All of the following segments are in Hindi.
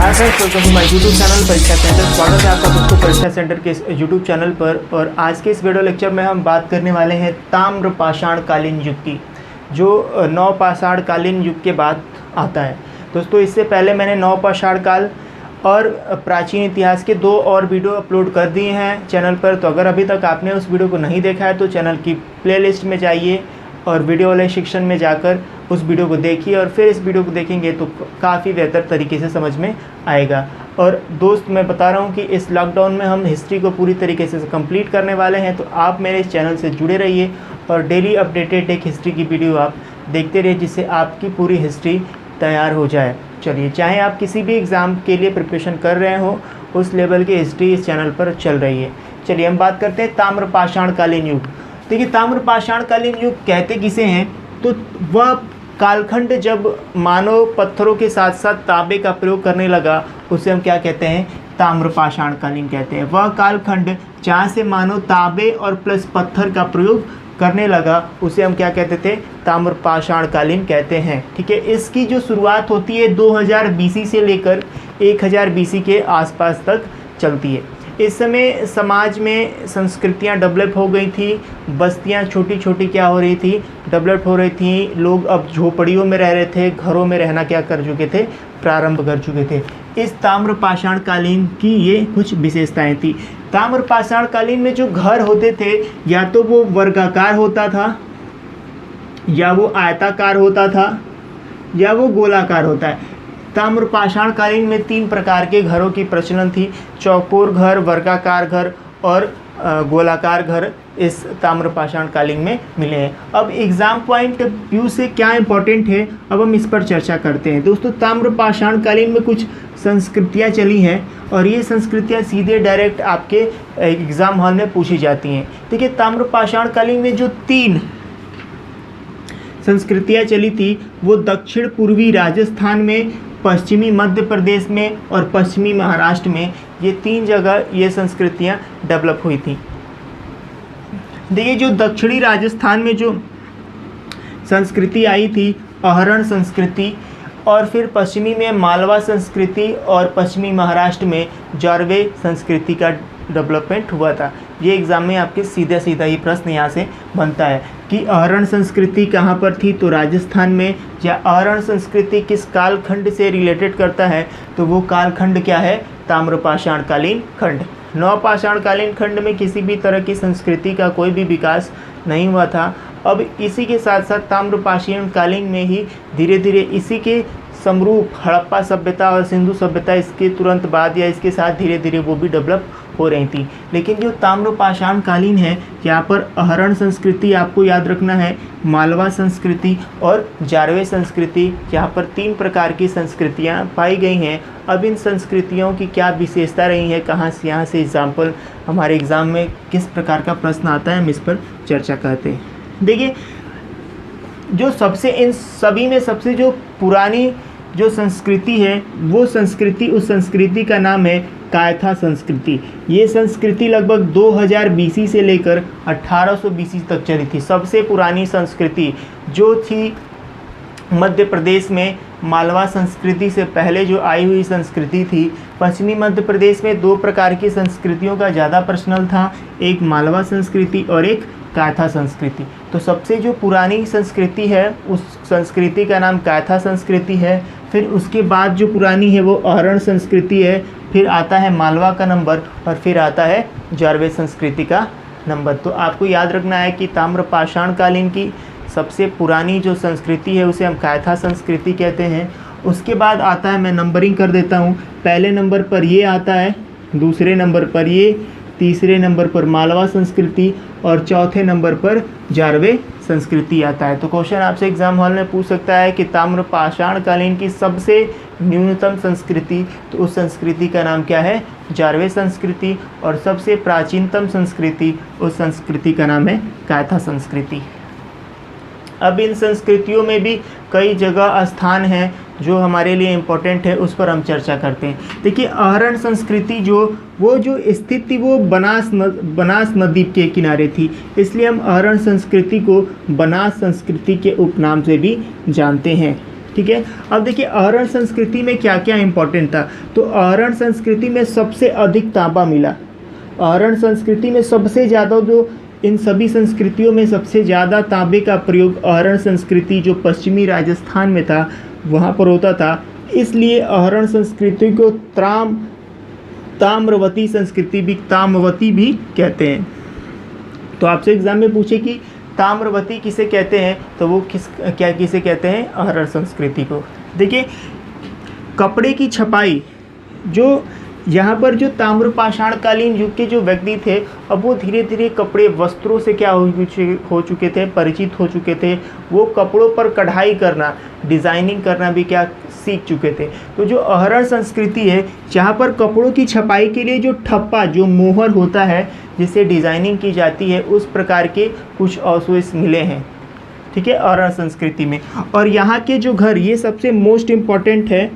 Hi friends, welcome to my YouTube channel Pariksha centre. स्वागत है आपका दोस्तों परीक्षा सेंटर के यूट्यूब चैनल पर। और आज के इस वीडियो लेक्चर में हम बात करने वाले हैं ताम्रपाषाण कालीन युग की, जो नवपाषाण कालीन युग के बाद आता है। दोस्तों, इससे पहले मैंने नवपाषाण काल और प्राचीन इतिहास के 2 और वीडियो अपलोड कर दिए हैं चैनल पर। तो अगर अभी तक आपने उस वीडियो को नहीं देखा है तो चैनल की प्लेलिस्ट में जाइए और वीडियो वाले सेक्शन में जाकर उस वीडियो को देखिए और फिर इस वीडियो को देखेंगे तो काफ़ी बेहतर तरीके से समझ में आएगा। और दोस्त, मैं बता रहा हूँ कि इस लॉकडाउन में हम हिस्ट्री को पूरी तरीके से कंप्लीट करने वाले हैं, तो आप मेरे इस चैनल से जुड़े रहिए और डेली अपडेटेड एक हिस्ट्री की वीडियो आप देखते रहिए, जिससे आपकी पूरी हिस्ट्री तैयार हो जाए। चलिए, चाहे आप किसी भी एग्ज़ाम के लिए प्रिपरेशन कर रहे हो, उस लेवल की हिस्ट्री इस चैनल पर चल रही है। चलिए, हम बात करते हैं ताम्रपाषाण कालीन युग। देखिए, ताम्रपाषाण कालीन युग कहते किसे हैं, तो वह कालखंड जब मानव पत्थरों के साथ साथ तांबे का प्रयोग करने लगा, उसे हम क्या कहते हैं, ताम्रपाषाण कालीन कहते हैं। वह कालखंड जहाँ से मानव तांबे और प्लस पत्थर का प्रयोग करने लगा, उसे हम क्या कहते थे, ताम्रपाषाण कालीन कहते हैं। ठीक है, इसकी जो शुरुआत होती है 2000 BC से लेकर 1000 BC के आसपास तक चलती है। इस समय समाज में संस्कृतियाँ डेवलप हो गई थी, बस्तियाँ छोटी छोटी क्या हो रही थी, डेवलप हो रही थी। लोग अब झोपड़ियों में रह रहे थे, घरों में रहना क्या कर चुके थे, प्रारंभ कर चुके थे। इस ताम्रपाषाण कालीन की ये कुछ विशेषताएं थी। ताम्रपाषाण कालीन में जो घर होते थे, या तो वो वर्गाकार होता था, या वो आयताकार होता था, या वो गोलाकार होता है। ताम्रपाषाण कालीन में 3 प्रकार के घरों की प्रचलन थी। चौकोर घर, वर्गाकार घर और गोलाकार घर इस ताम्रपाषाण कालीन में मिले हैं। अब एग्ज़ाम पॉइंट व्यू से क्या इंपॉर्टेंट है, अब हम इस पर चर्चा करते हैं। दोस्तों, ताम्रपाषाण कालीन में कुछ संस्कृतियाँ चली हैं और ये संस्कृतियाँ सीधे डायरेक्ट आपके एग्ज़ाम हॉल में पूछी जाती हैं। देखिए, ताम्रपाषाण कालीन में जो 3 संस्कृतियाँ चली थी, वो दक्षिण पूर्वी राजस्थान में, पश्चिमी मध्य प्रदेश में और पश्चिमी महाराष्ट्र में, ये 3 जगह ये संस्कृतियाँ डेवलप हुई थी। देखिए, जो दक्षिणी राजस्थान में जो संस्कृति आई थी, अहरण संस्कृति, और फिर पश्चिमी में मालवा संस्कृति और पश्चिमी महाराष्ट्र में जारवे संस्कृति का डेवलपमेंट हुआ था। ये एग्ज़ाम में आपके सीधा सीधा ही प्रश्न यहाँ से बनता है कि अहरण संस्कृति कहाँ पर थी, तो राजस्थान में। या अहरण संस्कृति किस कालखंड से रिलेटेड करता है, तो वो कालखंड क्या है, ताम्रपाषाण कालीन खंड। नवपाषाण कालीन खंड में किसी भी तरह की संस्कृति का कोई भी विकास नहीं हुआ था। अब इसी के साथ साथ ताम्रपाषाण कालीन में ही धीरे धीरे इसी के समरूप हड़प्पा सभ्यता और सिंधु सभ्यता इसके तुरंत बाद या इसके साथ धीरे धीरे वो भी डेवलप हो रही थी। लेकिन जो ताम्रपाषाण कालीन है, यहाँ पर अहरण संस्कृति आपको याद रखना है, मालवा संस्कृति और जारवे संस्कृति, यहाँ पर 3 प्रकार की संस्कृतियाँ पाई गई हैं। अब इन संस्कृतियों की क्या विशेषता रही है, कहाँ से यहाँ से एग्जाम्पल हमारे एग्ज़ाम में किस प्रकार का प्रश्न आता है, हम इस पर चर्चा करते हैं। देखिए, जो सबसे इन सभी में सबसे जो पुरानी जो संस्कृति है, वो संस्कृति, उस संस्कृति का नाम है कायथा संस्कृति। ये संस्कृति लगभग 2000 BC से लेकर 1800 BC तक चली थी। सबसे पुरानी संस्कृति जो थी मध्य प्रदेश में, मालवा संस्कृति से पहले जो आई हुई संस्कृति थी। पश्चिमी मध्य प्रदेश में 2 प्रकार की संस्कृतियों का ज़्यादा प्रचलन था, एक मालवा संस्कृति और एक कायथा संस्कृति। तो सबसे जो पुरानी संस्कृति है, उस संस्कृति का नाम कायथा संस्कृति है। फिर उसके बाद जो पुरानी है वो अहरण संस्कृति है, फिर आता है मालवा का नंबर और फिर आता है जारवे संस्कृति का नंबर। तो आपको याद रखना है कि ताम्रपाषाण कालीन की सबसे पुरानी जो संस्कृति है उसे हम कायथा संस्कृति कहते हैं। उसके बाद आता है, मैं नंबरिंग कर देता हूँ, पहले नंबर पर ये आता है, दूसरे नंबर पर ये, तीसरे नंबर पर मालवा संस्कृति और चौथे नंबर पर जारवे संस्कृति आता है। तो क्वेश्चन आपसे एग्जाम हॉल में पूछ सकता है कि ताम्रपाषाण कालीन की सबसे न्यूनतम संस्कृति, तो उस संस्कृति का नाम क्या है, जारवे संस्कृति। और सबसे प्राचीनतम संस्कृति, उस संस्कृति का नाम है कायथा संस्कृति। अब इन संस्कृतियों में भी कई जगह स्थान हैं जो हमारे लिए इम्पोर्टेंट है, उस पर हम चर्चा करते हैं। देखिए, अहरण संस्कृति जो स्थित थी वो बनास नदी के किनारे थी, इसलिए हम अहरण संस्कृति को बनास संस्कृति के उपनाम से भी जानते हैं। ठीक है। अब देखिए आहरण संस्कृति में क्या क्या इंपॉर्टेंट था। तो आहरण संस्कृति में सबसे अधिक तांबा मिला। आहरण संस्कृति में सबसे ज़्यादा, जो इन सभी संस्कृतियों में सबसे ज़्यादा तांबे का प्रयोग आहरण संस्कृति जो पश्चिमी राजस्थान में था वहाँ पर होता था। इसलिए आहरण संस्कृति को ताम्रवती संस्कृति भी, ताम्रवती भी कहते हैं। तो आपसे एग्जाम में पूछे कि ताम्रवती किसे कहते हैं, तो वो किसे कहते हैं, आहरण संस्कृति को। देखिए कपड़े की छपाई, जो यहाँ पर जो ताम्रपाषाणकालीन युग के जो व्यक्ति थे, अब वो धीरे धीरे कपड़े वस्त्रों से क्या हो चुके थे, परिचित हो चुके थे। वो कपड़ों पर कढ़ाई करना, डिज़ाइनिंग करना भी क्या सीख चुके थे। तो जो आहरण संस्कृति है, जहाँ पर कपड़ों की छपाई के लिए जो ठप्पा, जो मोहर होता है जिससे डिज़ाइनिंग की जाती है, उस प्रकार के कुछ अवशेष मिले हैं, ठीक है, आहरण संस्कृति में। और यहाँ के जो घर, ये सबसे मोस्ट इम्पॉर्टेंट है,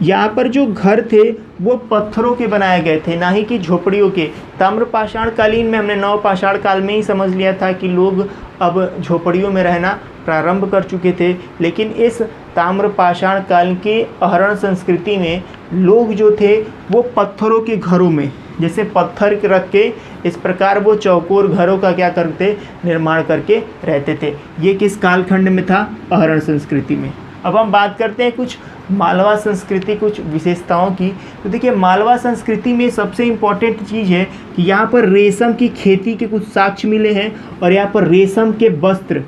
यहाँ पर जो घर थे वो पत्थरों के बनाए गए थे, ना ही कि झोपड़ियों के। ताम्रपाषाण कालीन में हमने नवपाषाण काल में ही समझ लिया था कि लोग अब झोपड़ियों में रहना प्रारंभ कर चुके थे, लेकिन इस ताम्रपाषाण काल के आहरण संस्कृति में लोग जो थे वो पत्थरों के घरों में, जैसे पत्थर रख के इस प्रकार वो चौकोर घरों का क्या करते, निर्माण करके रहते थे। ये किस कालखंड में था, आहरण संस्कृति में। अब हम बात करते हैं कुछ मालवा संस्कृति, कुछ विशेषताओं की। तो देखिए मालवा संस्कृति में सबसे इम्पॉर्टेंट चीज़ है कि यहाँ पर रेशम की खेती के कुछ साक्ष्य मिले हैं, और यहाँ पर रेशम के वस्त्र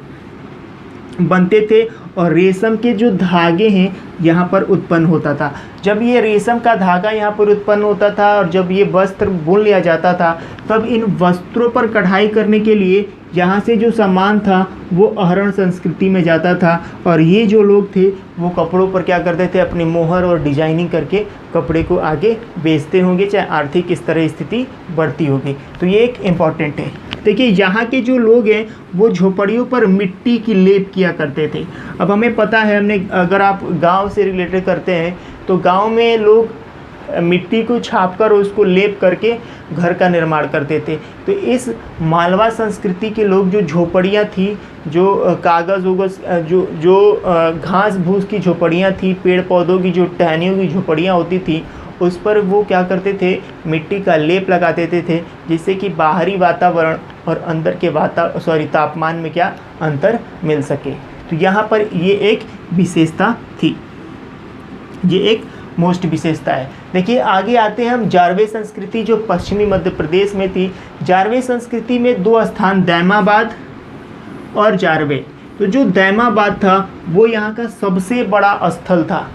बनते थे, और रेशम के जो धागे हैं यहाँ पर उत्पन्न होता था। जब ये रेशम का धागा यहाँ पर उत्पन्न होता था और जब ये वस्त्र बुन लिया जाता था, तब इन वस्त्रों पर कढ़ाई करने के लिए यहाँ से जो सामान था वो आहरण संस्कृति में जाता था, और ये जो लोग थे वो कपड़ों पर क्या करते थे, अपनी मोहर और डिजाइनिंग करके कपड़े को आगे बेचते होंगे, चाहे आर्थिक इस तरह स्थिति बढ़ती होगी। तो ये एक इम्पॉर्टेंट है। देखिए यहाँ के जो लोग हैं वो झोपड़ियों पर मिट्टी की लेप किया करते थे। अब हमें पता है, हमने अगर आप गांव से रिलेटेड करते हैं तो गांव में लोग मिट्टी को छापकर उसको लेप करके घर का निर्माण करते थे। तो इस मालवा संस्कृति के लोग, जो झोपड़ियाँ थी, जो कागज़ उगज जो घास भूस की झोपड़ियाँ थी, पेड़ पौधों की जो टहनियों की झोपड़ियाँ होती थी, उस पर वो क्या करते थे, मिट्टी का लेप लगा देते थे, जिससे कि बाहरी वातावरण और अंदर के तापमान में क्या अंतर मिल सके। तो यहाँ पर ये एक विशेषता थी, ये एक मोस्ट विशेषता है। देखिए आगे आते हैं हम जारवे संस्कृति, जो पश्चिमी मध्य प्रदेश में थी। जारवे संस्कृति में दो स्थान, दैमाबाद और जारवे। तो जो दैमाबाद था वो यहाँ का सबसे बड़ा स्थल था।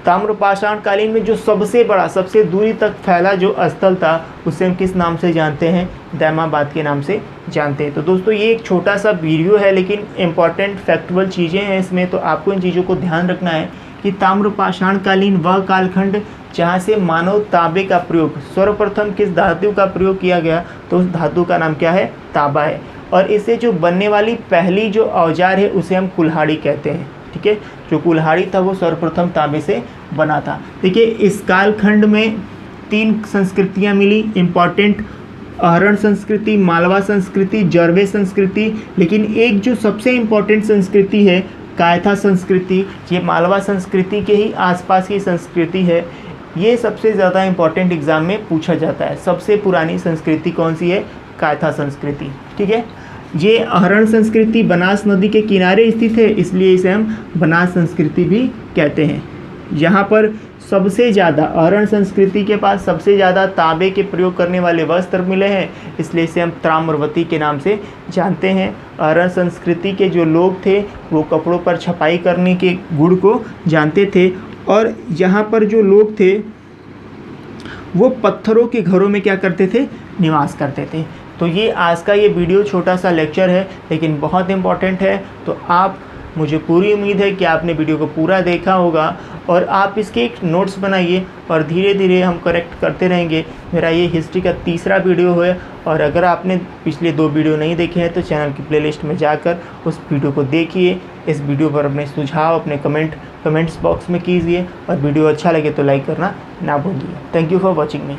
ताम्रपाषाण कालीन में जो सबसे बड़ा, सबसे दूरी तक फैला जो स्थल था, उसे हम किस नाम से जानते हैं, दैमाबाद के नाम से जानते हैं। तो दोस्तों ये एक छोटा सा वीडियो है, लेकिन इम्पॉर्टेंट फैक्चुअल चीज़ें हैं इसमें, तो आपको इन चीज़ों को ध्यान रखना है कि ताम्रपाषाण कालीन वह कालखंड जहाँ से मानव तांबे का प्रयोग, सर्वप्रथम किस धातु का प्रयोग किया गया, तो उस धातु का नाम क्या है, तांबा है। और इससे जो बनने वाली पहली जो औजार है उसे हम कुल्हाड़ी कहते हैं, ठीक है। जो कुल्हाड़ी था वो सर्वप्रथम तांबे से बना था। देखिए इस कालखंड में तीन संस्कृतियाँ मिली इम्पॉर्टेंट, आहरण संस्कृति, मालवा संस्कृति, जारवे संस्कृति, लेकिन एक जो सबसे इम्पॉर्टेंट संस्कृति है कायथा संस्कृति, ये मालवा संस्कृति के ही आसपास की संस्कृति है। ये सबसे ज़्यादा इम्पॉर्टेंट एग्जाम में पूछा जाता है। सबसे पुरानी संस्कृति कौन सी है, कायथा संस्कृति, ठीक है। ये आहरण संस्कृति बनास नदी के किनारे स्थित है, इसलिए इसे हम बनास संस्कृति भी कहते हैं। यहाँ पर सबसे ज़्यादा, आहरण संस्कृति के पास सबसे ज़्यादा तांबे के प्रयोग करने वाले वस्त्र मिले हैं, इसलिए इसे हम ताम्रवती के नाम से जानते हैं। आहरण संस्कृति के जो लोग थे वो कपड़ों पर छपाई करने के गुण को जानते थे, और यहाँ पर जो लोग थे वो पत्थरों के घरों में क्या करते थे, निवास करते थे। तो ये आज का ये वीडियो छोटा सा लेक्चर है, लेकिन बहुत इम्पॉर्टेंट है। तो आप, मुझे पूरी उम्मीद है कि आपने वीडियो को पूरा देखा होगा, और आप इसके एक नोट्स बनाइए, और धीरे धीरे हम करेक्ट करते रहेंगे। मेरा ये हिस्ट्री का तीसरा वीडियो है, और अगर आपने पिछले 2 वीडियो नहीं देखे हैं तो चैनल की प्लेलिस्ट में जाकर उस वीडियो को देखिए। इस वीडियो पर अपने सुझाव, अपने कमेंट्स बॉक्स में कीजिए, और वीडियो अच्छा लगे तो लाइक करना ना भूलिए। Thank you for watching me.